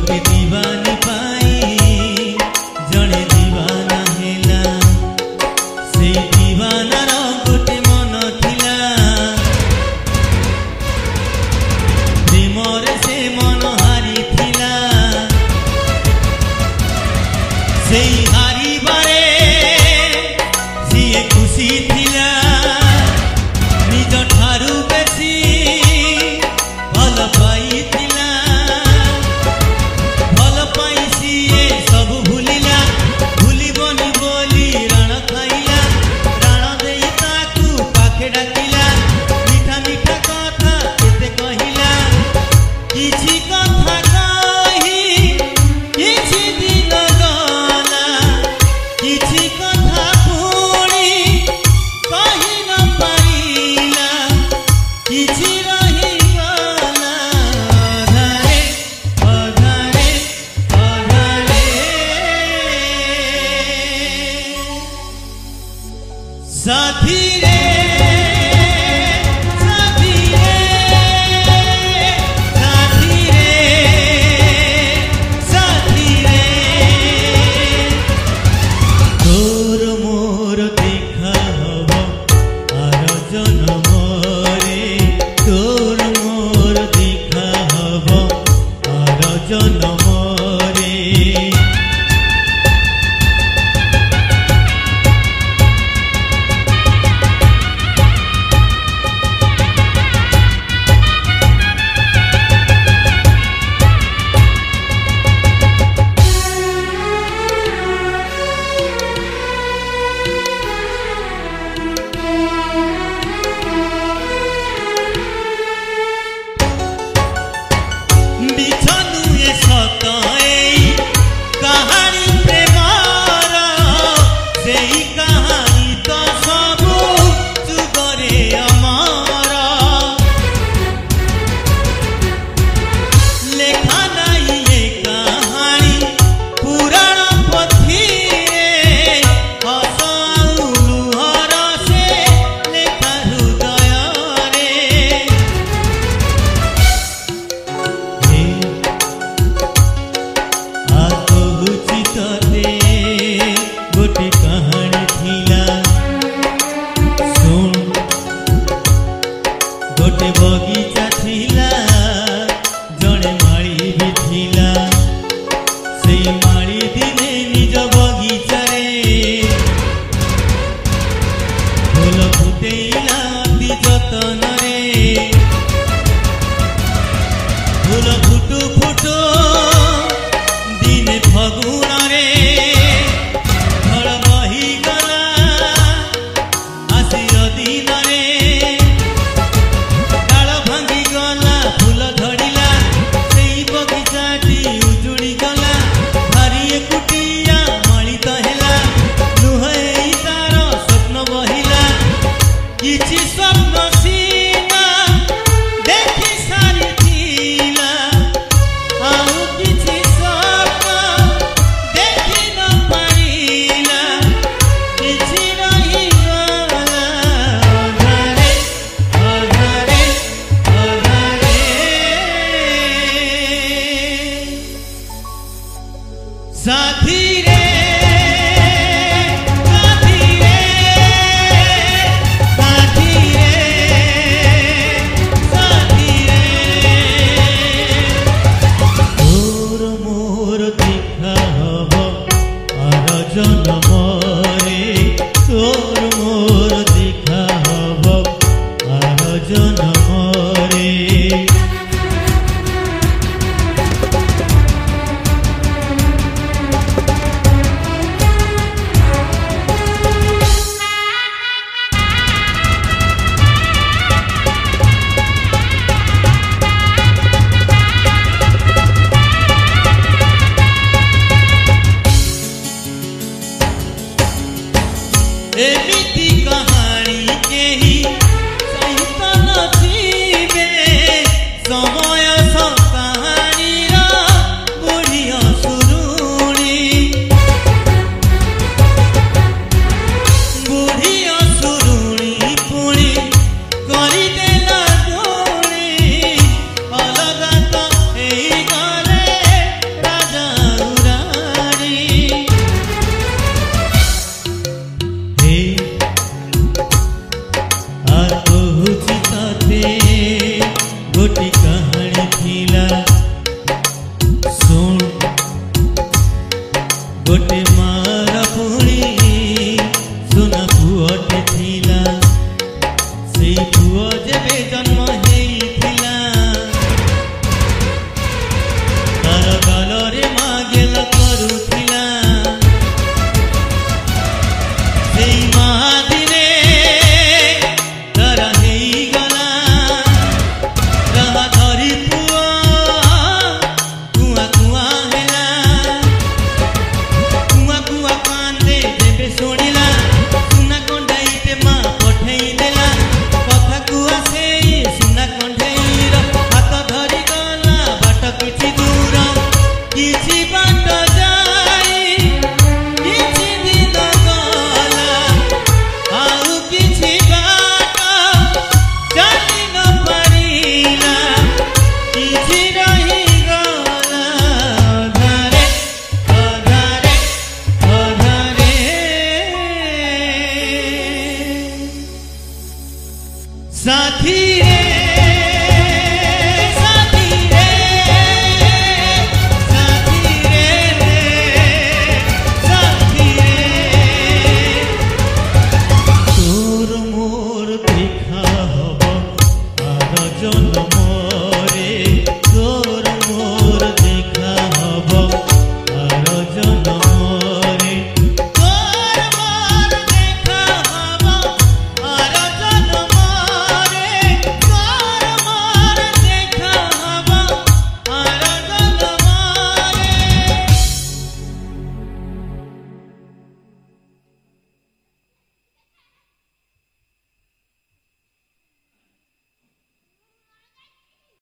गोटे दीवानी पाई जड़े दीवाना हेला से दीवानार गोटे मन थिला प्रेमरे से मन हारी थिला से हारी बारे सीए खुशी थिला निज ठारू बेसी भल पाई थिला भल पाई सीए सब भूलिला भूलिबनी बोली राण खाइला राण देई ताकू पाखे डाकिला मीठा मीठा कथा केते कहिला किछि कथा कही किछि दिन गला किछि कथा पुणी कहि न पारिला किछि रही गला अधारे अधारे अधारे साथी रे साथी रे साथी रे साथी रे तोर मोर देखा हब आर जनमरे तोर मोर देखा हब आर जनमरे बिछनु ए सत एई कहानी प्रेमर सेई कहानी तो सबु जुगरे अमर लेखा नाई ए कहानी पुराण पोथी रे हस आउ लुहर से लेखा हृदय रे आ कहुची तते गोटे कहानी थिला सुन गोटे बगीचा